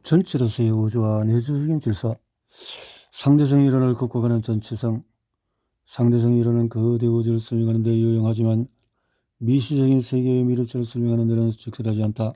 전체로서의 우주와 내주적인 질서, 상대성 이론을 극복하는 전체성. 상대성 이론은 거대 우주를 설명하는 데 유용하지만 미시적인 세계의 미립체를 설명하는 데는 적절하지 않다.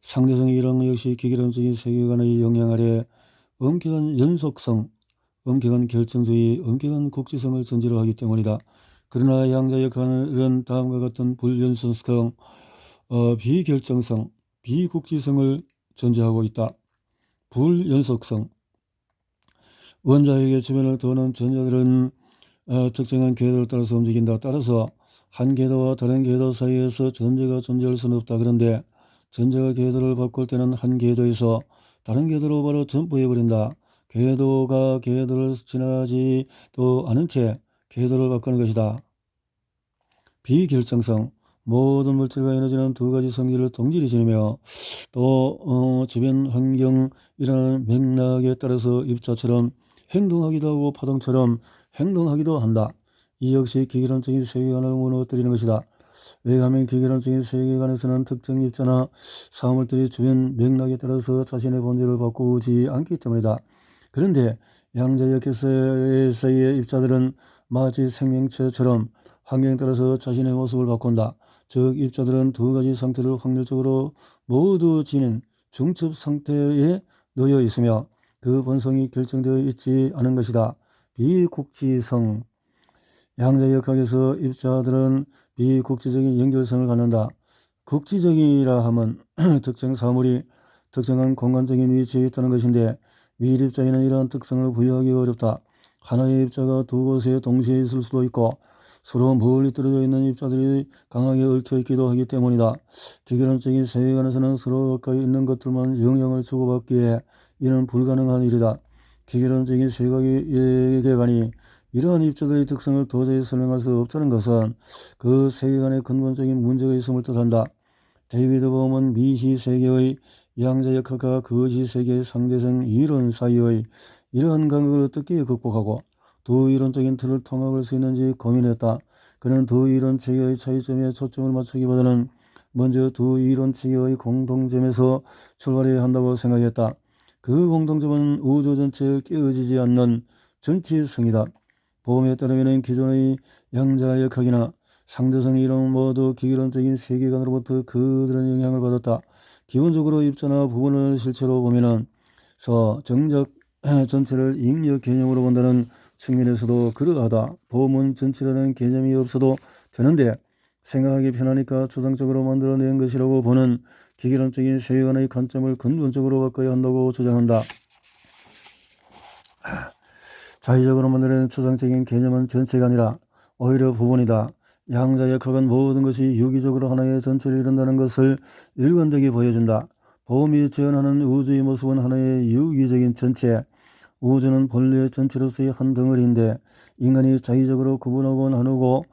상대성 이론 역시 기계론적인 세계관의 영향 아래 엄격한 연속성, 엄격한 결정주의, 엄격한 국지성을 전제로 하기 때문이다. 그러나 양자역학은 다음과 같은 불연속성, 비결정성, 비국지성을 전제하고 있다. 불연속성. 원자핵의 주변을 도는 전자들은 특정한 궤도를 따라서 움직인다. 따라서 한 궤도와 다른 궤도 사이에서 전자가 존재할 수는 없다. 그런데 전자가 궤도를 바꿀 때는 한 궤도에서 다른 궤도로 바로 점프해버린다. 궤도가 궤도를 지나지도 않은 채 궤도를 바꾸는 것이다. 비결정성. 모든 물질과 에너지는 두 가지 성질을 동질이 지니며 또 주변 환경이라는 맥락에 따라서 입자처럼 행동하기도 하고 파동처럼 행동하기도 한다. 이 역시 기계론적인 세계관을 무너뜨리는 것이다. 왜냐하면 기계론적인 세계관에서는 특정 입자나 사물들이 주변 맥락에 따라서 자신의 본질을 바꾸지 않기 때문이다. 그런데 양자역학에서의 입자들은 마치 생명체처럼 환경에 따라서 자신의 모습을 바꾼다. 즉 입자들은 두 가지 상태를 확률적으로 모두 지닌 중첩 상태에 놓여 있으며 그 본성이 결정되어 있지 않은 것이다. 비국지성. 양자역학에서 입자들은 비국지적인 연결성을 갖는다. 국지적이라 함은 특정 사물이 특정한 공간적인 위치에 있다는 것인데 미입자에는 이러한 특성을 부여하기 어렵다. 하나의 입자가 두 곳에 동시에 있을 수도 있고 서로 멀리 떨어져 있는 입자들이 강하게 얽혀 있기도 하기 때문이다. 기계론적인 세계관에서는 서로 가까이 있는 것들만 영향을 주고받기에 이는 불가능한 일이다. 기계론적인 세계관이 이러한 입자들의 특성을 도저히 설명할 수 없다는 것은 그 세계관에 근본적인 문제가 있음을 뜻한다. 데이비드 범은 미시세계의 양자역학과 거시세계의 상대성 이론 사이의 이러한 간극을 어떻게 극복하고 두 이론적인 틀을 통합할 수 있는지 고민했다. 그는 두 이론 체계의 차이점에 초점을 맞추기보다는 먼저 두 이론 체계의 공통점에서 출발해야 한다고 생각했다. 그 공통점은 우주 전체에 깨어지지 않는 전체성이다. 보험에 따르면 기존의 양자역학이나 상대성 이론 모두 기계론적인 세계관으로부터 그들은 영향을 받았다. 기본적으로 입자나 부분을 실체로 보면은 정작 전체를 인력 개념으로 본다는 측면에서도 그러하다. 보험은 전체라는 개념이 없어도 되는데 생각하기 편하니까 추상적으로 만들어낸 것이라고 보는 기계론적인 세계관의 관점을 근본적으로 바꿔야 한다고 주장한다. 자의적으로 만들어낸 추상적인 개념은 전체가 아니라 오히려 부분이다. 양자역학은 모든 것이 유기적으로 하나의 전체를 이룬다는 것을 일관되게 보여준다. 보험이 재현하는 우주의 모습은 하나의 유기적인 전체, 우주는 본래 전체로서의 한 덩어리인데 인간이 자의적으로 구분하고 나누고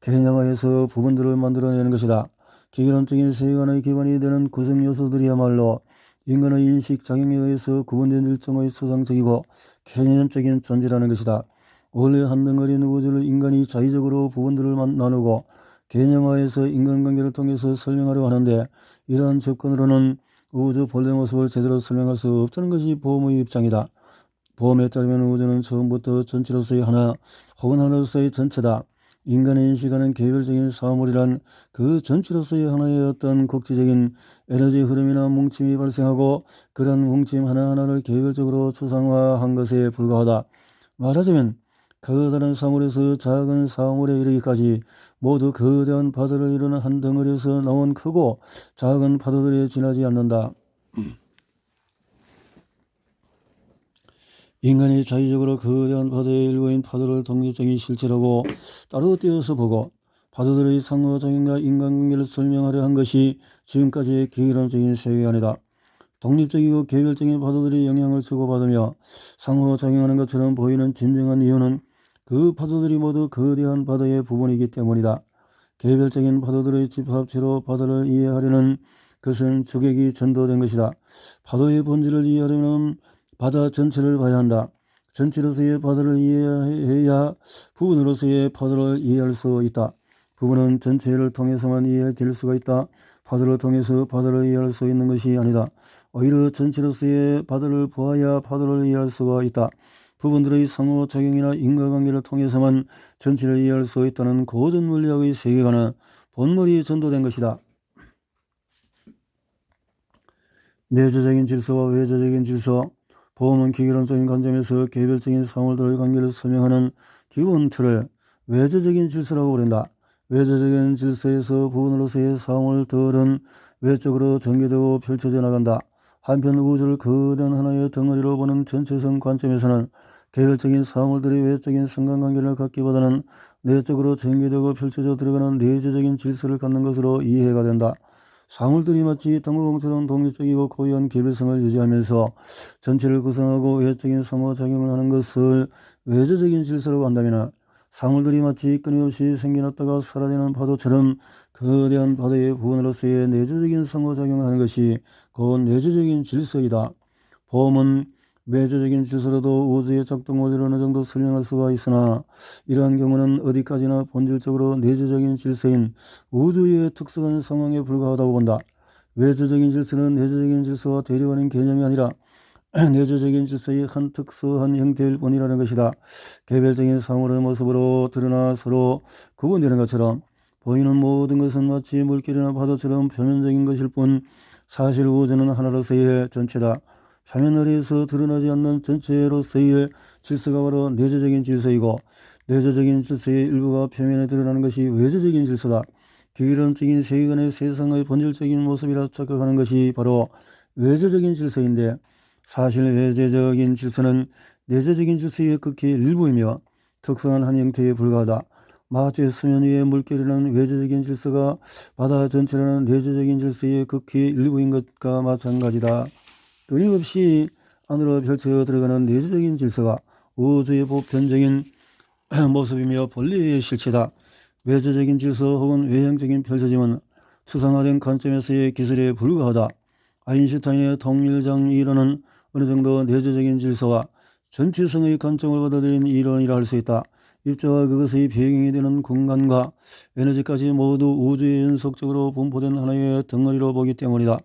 개념화해서 부분들을 만들어내는 것이다. 기계론적인 세계관의 기반이 되는 구성 요소들이야말로 인간의 인식 작용에 의해서 구분된 일종의 수상적이고 개념적인 존재라는 것이다. 원래 한 덩어리인 우주를 인간이 자의적으로 부분들을 나누고 개념화해서 인간관계를 통해서 설명하려 하는데 이러한 접근으로는 우주 본래 모습을 제대로 설명할 수 없다는 것이 보험의 입장이다. 보험에 따르면 우주는 처음부터 전체로서의 하나 혹은 하나로서의 전체다. 인간의 인식하는 개별적인 사물이란 그 전체로서의 하나의 어떤 국지적인 에너지 흐름이나 뭉침이 발생하고 그런 뭉침 하나하나를 개별적으로 추상화한 것에 불과하다. 말하자면 커다란 사물에서 작은 사물에 이르기까지 모두 거대한 파도를 이루는 한 덩어리에서 나온 크고 작은 파도들에 지나지 않는다. 인간이 자의적으로 거대한 파도의 일부인 파도를 독립적인 실체라고 따로 떼어서 보고 파도들의 상호작용과 인간관계를 설명하려 한 것이 지금까지의 기계론적인 세계관이다. 독립적이고 개별적인 파도들이 영향을 주고받으며 상호작용하는 것처럼 보이는 진정한 이유는 그 파도들이 모두 거대한 파도의 부분이기 때문이다. 개별적인 파도들의 집합체로 파도를 이해하려는 것은 주객이 전도된 것이다. 파도의 본질을 이해하려면 바다 전체를 봐야 한다. 전체로서의 바다를 이해해야 부분으로서의 파도를 이해할 수 있다. 부분은 전체를 통해서만 이해될 수가 있다. 파도를 통해서 파도를 이해할 수 있는 것이 아니다. 오히려 전체로서의 파도를 보아야 파도를 이해할 수가 있다. 부분들의 상호작용이나 인과관계를 통해서만 전체를 이해할 수 있다는 고전 물리학의 세계관은 본물이 전도된 것이다. 내재적인 질서와 외재적인 질서. 보험은 기계론적인 관점에서 개별적인 사물들의 관계를 설명하는 기본 틀을 외재적인 질서라고 부른다. 외재적인 질서에서 부분으로서의 사물들은 외적으로 전개되고 펼쳐져 나간다. 한편 우주를 거대한 하나의 덩어리로 보는 전체성 관점에서는 개별적인 사물들이 외적인 상관관계를 갖기보다는 내적으로 전개되고 펼쳐져 들어가는 내재적인 질서를 갖는 것으로 이해가 된다. 사물들이 마치 당구공처럼 독립적이고 고유한 개별성을 유지하면서 전체를 구성하고 외적인 상호작용을 하는 것을 외재적인 질서라고 한다면, 사물들이 마치 끊임없이 생겨났다가 사라지는 파도처럼 거대한 파도의 부분으로서의 내재적인 상호작용을 하는 것이 곧 내재적인 질서이다. 보험은 외재적인 질서로도 우주의 작동 원리를 어느 정도 설명할 수가 있으나 이러한 경우는 어디까지나 본질적으로 내재적인 질서인 우주의 특수한 상황에 불과하다고 본다. 외재적인 질서는 내재적인 질서와 대립하는 개념이 아니라 내재적인 질서의 한 특수한 형태일 뿐이라는 것이다. 개별적인 사물의 모습으로 드러나 서로 구분되는 것처럼 보이는 모든 것은 마치 물결이나 파도처럼 표면적인 것일 뿐 사실 우주는 하나로서의 전체다. 표면 아래에서 드러나지 않는 전체로서의 질서가 바로 내재적인 질서이고, 내재적인 질서의 일부가 표면에 드러나는 것이 외재적인 질서다. 기계론적인 세계관의 세상의 본질적인 모습이라 착각하는 것이 바로 외재적인 질서인데, 사실 외재적인 질서는 내재적인 질서의 극히 일부이며 특수한 한 형태에 불과하다. 마치 수면 위의 물결이라는 외재적인 질서가 바다 전체라는 내재적인 질서의 극히 일부인 것과 마찬가지다. 끊임없이 안으로 펼쳐 들어가는 내재적인 질서가 우주의 보편적인 모습이며 본래의 실체다. 외재적인 질서 혹은 외형적인 펼쳐짐은 추상화된 관점에서의 기술에 불과하다. 아인슈타인의 통일장 이론은 어느 정도 내재적인 질서와 전체성의 관점을 받아들인 이론이라 할 수 있다. 입자와 그것의 배경이 되는 공간과 에너지까지 모두 우주에 연속적으로 분포된 하나의 덩어리로 보기 때문이다.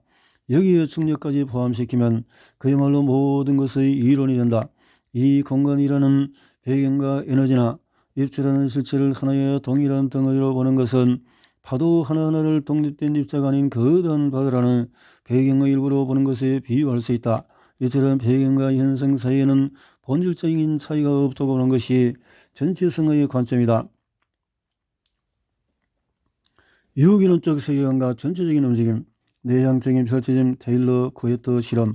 여기에 중력까지 포함시키면 그야말로 모든 것의 이론이 된다. 이 공간이라는 배경과 에너지나 입자라는 실체를 하나의 동일한 덩어리로 보는 것은 파도 하나하나를 독립된 입자가 아닌 거대한 바다라는 배경의 일부로 보는 것에 비유할 수 있다. 이처럼 배경과 현상 사이에는 본질적인 차이가 없다고 보는 것이 전체성의 관점이다. 유기론적 세계관과 전체적인 움직임. 내향적인 펼쳐짐. 테일러 쿠에트 실험.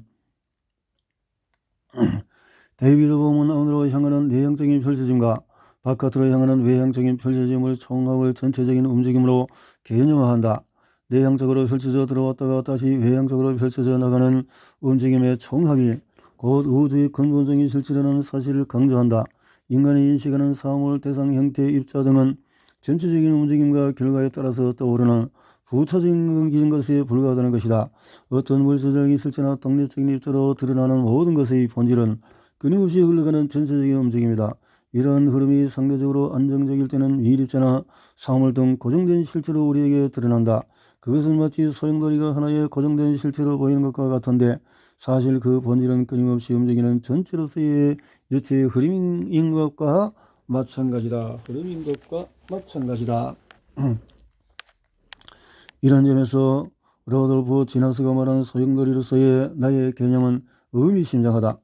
데이비드 봄은 안으로 향하는 내향적인 펼쳐짐과 바깥으로 향하는 외향적인 펼쳐짐을 총합을 전체적인 움직임으로 개념화한다. 내향적으로 펼쳐져 들어왔다가 다시 외향적으로 펼쳐져 나가는 움직임의 총합이 곧 우주의 근본적인 실체라는 사실을 강조한다. 인간이 인식하는 사물, 대상, 형태, 입자 등은 전체적인 움직임과 결과에 따라서 떠오르는 부차적인 것에 불과하다는 것이다. 어떤 물질적인 실체나 독립적인 입자로 드러나는 모든 것의 본질은 끊임없이 흘러가는 전체적인 움직임이다. 이러한 흐름이 상대적으로 안정적일 때는 미립자나 사물 등 고정된 실체로 우리에게 드러난다. 그것은 마치 소용돌이가 하나의 고정된 실체로 보이는 것과 같은데 사실 그 본질은 끊임없이 움직이는 전체로서의 유체의 흐름인 것과 마찬가지다. 흐름인 것과 마찬가지다. 이런 점에서 로돌프 지나스가 말하는 소용돌이로서의 나의 개념은 의미심장하다.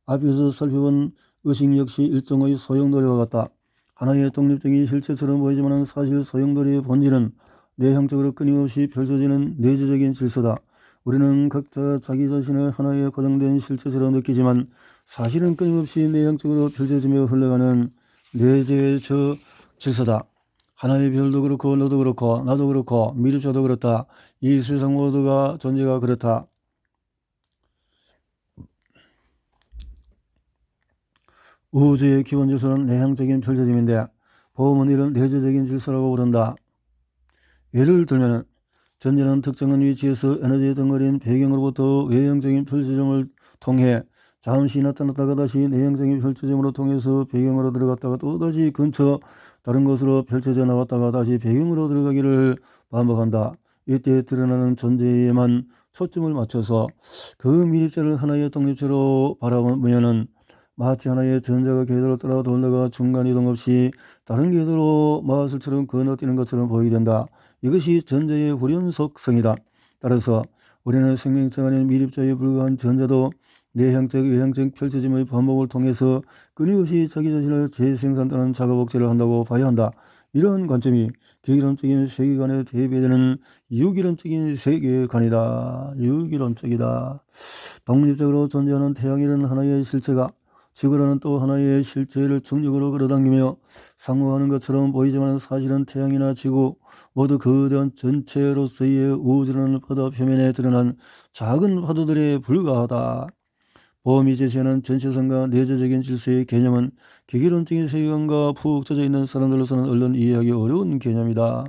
앞에서 살펴본 의식 역시 일종의 소용돌이와 같다. 하나의 독립적인 실체처럼 보이지만 사실 소용돌이의 본질은 내향적으로 끊임없이 펼쳐지는 내재적인 질서다. 우리는 각자 자기 자신을 하나의 고정된 실체처럼 느끼지만 사실은 끊임없이 내향적으로 펼쳐지며 흘러가는 내재적 질서다. 하나의 별도 그렇고 너도 그렇고 나도 그렇고 미립자도 그렇다. 이 세상 모두가 존재가 그렇다. 우주의 기본 질서는 내향적인 펼쳐짐인데 보험은 이런 내재적인 질서라고 부른다. 예를 들면 전제는 특정한 위치에서 에너지 덩어리인 배경으로부터 외형적인 펼쳐짐을 통해 잠시 나타났다가 다시 내향적인 펼쳐짐으로 통해서 배경으로 들어갔다가 또다시 근처 다른 곳으로 펼쳐져 나왔다가 다시 배경으로 들어가기를 반복한다. 이때 드러나는 존재에만 초점을 맞춰서 그 미립자를 하나의 독립체로 바라보면은 마치 하나의 전자가 궤도를 따라 돌다가 중간 이동 없이 다른 궤도로 마술처럼 건너뛰는 것처럼 보이게 된다. 이것이 전자의 후련 속성이다. 따라서 우리는 생명체 아닌 미립자에 불과한 전자도 내향적 외향적 펼쳐짐의 반복을 통해서 끊임없이 자기 자신을 재생산하는 작업억제를 한다고 봐야 한다. 이런 관점이 기기론적인 세계관에 대비되는 유기론적인 세계관이다. 유기론적이다. 독립적으로 존재하는 태양이라는 하나의 실체가 지구라는 또 하나의 실체를 중력으로 끌어당기며 상호하는 것처럼 보이지만 사실은 태양이나 지구 모두 거대한 전체로서의 우주라는 바다 표면에 드러난 작은 파도들에 불과하다. 보험이 제시하는 전체성과 내재적인 질서의 개념은 기계론적인 세계관과 푹 젖어 있는 사람들로서는 얼른 이해하기 어려운 개념이다.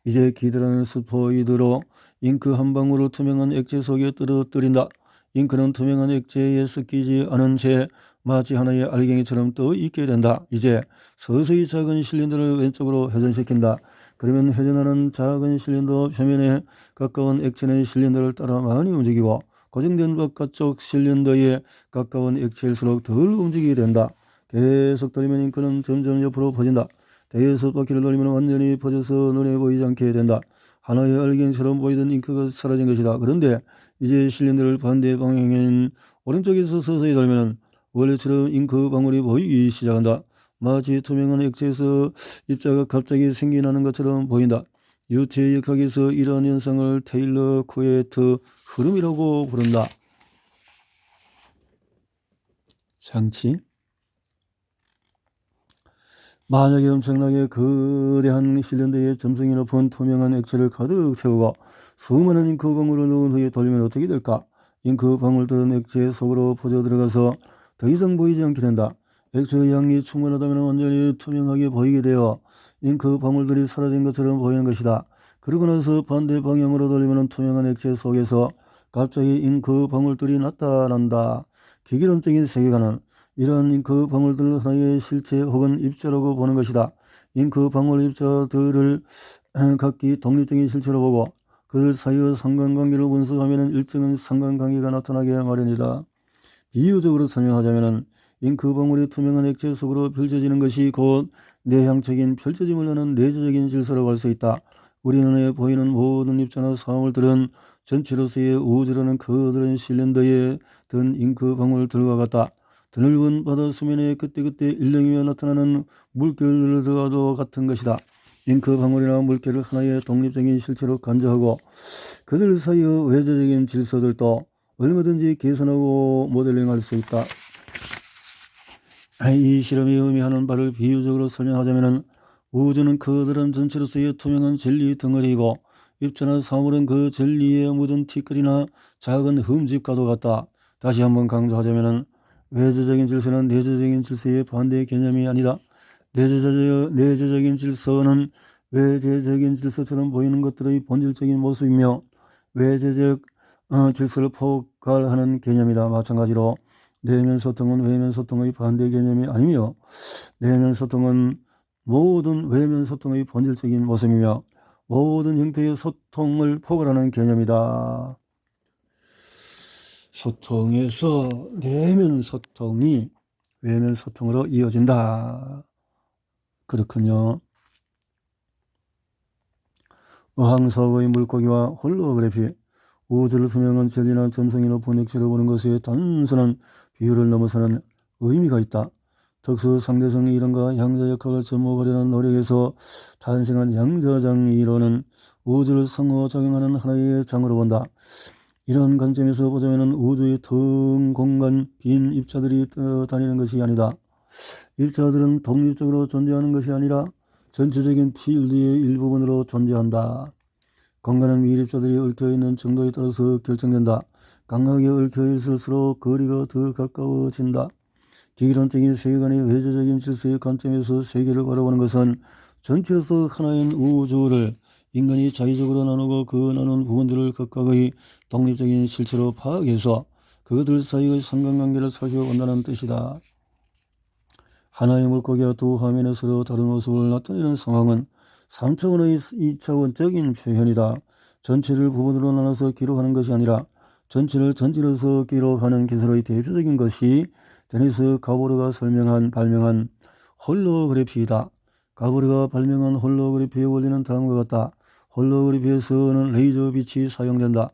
이제 기드라는 스포이드로 잉크 한 방울을 투명한 액체 속에 떨어뜨린다. 잉크는 투명한 액체에 섞이지 않은 채 마치 하나의 알갱이처럼 떠 있게 된다. 이제 서서히 작은 실린더를 왼쪽으로 회전시킨다. 그러면 회전하는 작은 실린더 표면에 가까운 액체는 실린더를 따라 많이 움직이고 고정된 바깥쪽 실린더에 가까운 액체일수록 덜 움직이게 된다. 계속 돌리면 잉크는 점점 옆으로 퍼진다. 대여섯 바퀴를 돌리면 완전히 퍼져서 눈에 보이지 않게 된다. 하나의 알갱이처럼 보이던 잉크가 사라진 것이다. 그런데 이제 실린더를 반대 방향인 오른쪽에서 서서히 돌면 원래처럼 잉크 방울이 보이기 시작한다. 마치 투명한 액체에서 입자가 갑자기 생겨나는 것처럼 보인다. 유체 역학에서 이러한 현상을 테일러 쿠웨트 흐름이라고 부른다. 장치. 만약에 엄청나게 거대한 실린더에 점성이 높은 투명한 액체를 가득 채우고 수많은 잉크 방울을 넣은 후에 돌리면 어떻게 될까? 잉크 방울들은 액체 속으로 퍼져 들어가서 더 이상 보이지 않게 된다. 액체의 양이 충분하다면 완전히 투명하게 보이게 되어 잉크 방울들이 사라진 것처럼 보이는 것이다. 그러고 나서 반대 방향으로 돌리면 투명한 액체 속에서 갑자기 잉크 방울들이 나타난다. 기계론적인 세계관은 이러한 잉크 방울들을 하나의 실체 혹은 입자라고 보는 것이다. 잉크 방울 입자들을 각기 독립적인 실체로 보고 그들 사이의 상관관계를 분석하면 일정한 상관관계가 나타나게 마련이다. 비유적으로 설명하자면 잉크 방울이 투명한 액체 속으로 펼쳐지는 것이 곧 내향적인 펼쳐짐을 하는 내재적인 질서라고 할 수 있다. 우리 눈에 보이는 모든 입자나 사물들은 전체로서의 우주라는 커다란 실린더에 든 잉크 방울들과 같다. 드넓은 바다 수면에 그때그때 일렁이며 나타나는 물결들과도 같은 것이다. 잉크 방울이나 물결을 하나의 독립적인 실체로 간주하고 그들 사이의 외재적인 질서들도 얼마든지 계산하고 모델링할 수 있다. 이 실험이 의미하는 바를 비유적으로 설명하자면 우주는 커다란 전체로서의 투명한 젤리 덩어리이고 입자나 사물은 그 젤리에 묻은 티끌이나 작은 흠집과도 같다. 다시 한번 강조하자면 외재적인 질서는 내재적인 질서의 반대 개념이 아니다. 내재적인 질서는 외재적인 질서처럼 보이는 것들의 본질적인 모습이며 외재적 질서를 포괄하는 개념이다. 마찬가지로 내면 소통은 외면 소통의 반대 개념이 아니며 내면 소통은 모든 외면 소통의 본질적인 모습이며 모든 형태의 소통을 포괄하는 개념이다. 소통에서 내면 소통이 외면 소통으로 이어진다. 그렇군요. 어항석의 물고기와 홀로그래피, 우주를 투명한 젤리나 점성이 높은 액체로 보는 것의 단순한 비유를 넘어서는 의미가 있다. 특수 상대성 이론과 양자 역학을 접목하려는 노력에서 탄생한 양자장 이론은 우주를 상호작용하는 하나의 장으로 본다. 이런 관점에서 보자면 우주의 텅 공간 빈 입자들이 떠다니는 것이 아니다. 입자들은 독립적으로 존재하는 것이 아니라 전체적인 필드의 일부분으로 존재한다. 공간은 미립자들이 얽혀있는 정도에 따라서 결정된다. 강하게 얽혀있을수록 거리가 더 가까워진다. 기기론적인 세계관의 외재적인 질서의 관점에서 세계를 바라보는 것은 전체로서 하나인 우주를 인간이 자의적으로 나누고 그 나눈 부분들을 각각의 독립적인 실체로 파악해서 그들 사이의 상관관계를 살펴본다는 뜻이다. 하나의 물고기가 두 화면에 서로 다른 모습을 나타내는 상황은 3차원의 2차원적인 표현이다. 전체를 부분으로 나눠서 기록하는 것이 아니라 전체를 전체로서 기록하는 기술의 대표적인 것이 데니스 가보르가 발명한 홀로그래피이다. 가보르가 발명한 홀로그래피의 원리는 다음과 같다. 홀로그래피에서는 레이저 빛이 사용된다.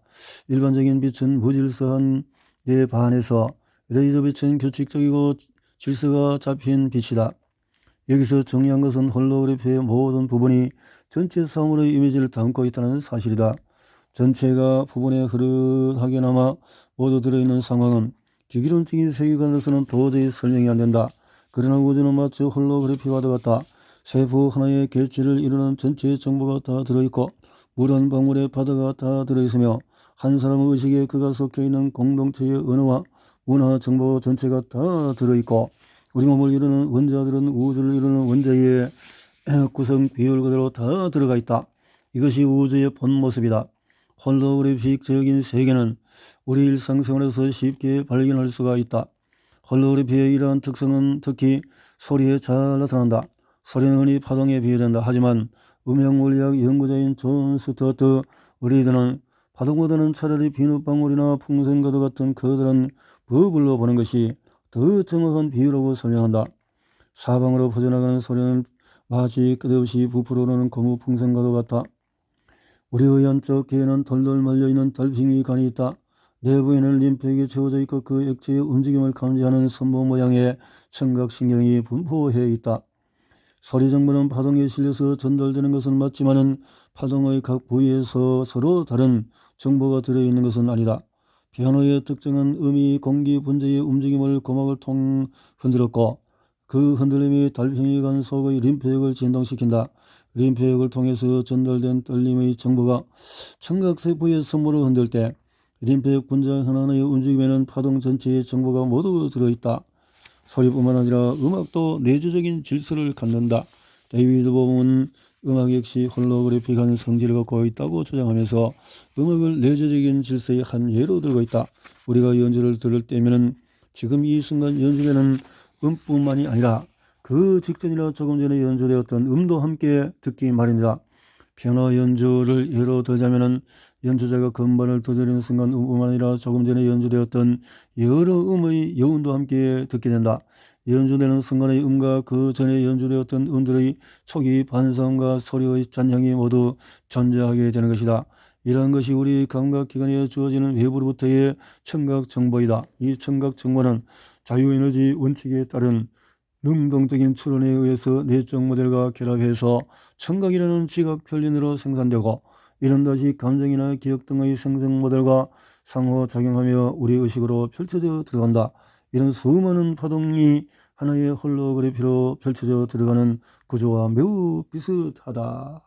일반적인 빛은 무질서한 데 반해서 레이저 빛은 규칙적이고 질서가 잡힌 빛이다. 여기서 중요한 것은 홀로그래피의 모든 부분이 전체 사물의 이미지를 담고 있다는 사실이다. 전체가 부분에 흐릿하게나마 모두 들어있는 상황은 기기론적인 세계관으로서는 도저히 설명이 안된다. 그러나 우주는 마치 홀로그래피와도 같다. 세포 하나의 객체를 이루는 전체의 정보가 다 들어있고 물 한 방울의 바다가 다 들어있으며 한 사람의 의식에 그가 속해있는 공동체의 언어와 문화 정보 전체가 다 들어있고 우리 몸을 이루는 원자들은 우주를 이루는 원자의 구성 비율 그대로 다 들어가 있다. 이것이 우주의 본 모습이다. 홀로그래픽적인 세계는 우리 일상생활에서 쉽게 발견할 수가 있다. 홀로그래피의 이러한 특성은 특히 소리에 잘 나타난다. 소리는 흔히 파동에 비유된다. 하지만 음향물리학 연구자인 존 스튜어트 리드는 파동보다는 차라리 비눗방울이나 풍선과도 같은 커다란 버블로 보는 것이 더 정확한 비유라고 설명한다. 사방으로 퍼져나가는 소리는 마치 끝없이 부풀어 오르는 고무 풍선과도 같아. 우리의 안쪽 궤에는 돌돌 말려있는 달팽이 간이 있다. 내부에는 림프액이 채워져 있고 그 액체의 움직임을 감지하는 선보 모양의 청각신경이 분포해 있다. 소리 정보는 파동에 실려서 전달되는 것은 맞지만은 파동의 각 부위에서 서로 다른 정보가 들어있는 것은 아니다. 피아노의 특징은 음이 공기 분자의 움직임을 고막을 흔들었고 그 흔들림이 달팽이 간 속의 림프액을 진동시킨다. 림프액을 통해서 전달된 떨림의 정보가 청각세포의 선물을 흔들 때 림프액 분자 하나하나의 움직임에는 파동 전체의 정보가 모두 들어있다. 소리뿐만 아니라 음악도 내재적인 질서를 갖는다. 데이비드 봄은 음악 역시 홀로그래픽한 성질을 갖고 있다고 주장하면서 음악을 내재적인 질서의 한 예로 들고 있다. 우리가 연주를 들을 때면은 지금 이 순간 연주되는 음뿐만이 아니라 그 직전이나 조금 전에 연주되었던 음도 함께 듣기 마련이다. 피아노 연주를 예로 들자면은 연주자가 건반을 두드리는 순간 음뿐만 아니라 조금 전에 연주되었던 여러 음의 여운도 함께 듣게 된다. 연주되는 순간의 음과 그 전에 연주되었던 음들의 초기 반사음과 소리의 잔향이 모두 존재하게 되는 것이다. 이러한 것이 우리 감각기관에 주어지는 외부로부터의 청각정보이다. 이 청각정보는 자유에너지 원칙에 따른 능동적인 추론에 의해서 내적 모델과 결합해서 청각이라는 지각 편린으로 생산되고 이런 다시 감정이나 기억 등의 생성 모델과 상호작용하며 우리 의식으로 펼쳐져 들어간다. 이런 수많은 파동이 하나의 홀로그래피로 펼쳐져 들어가는 구조와 매우 비슷하다.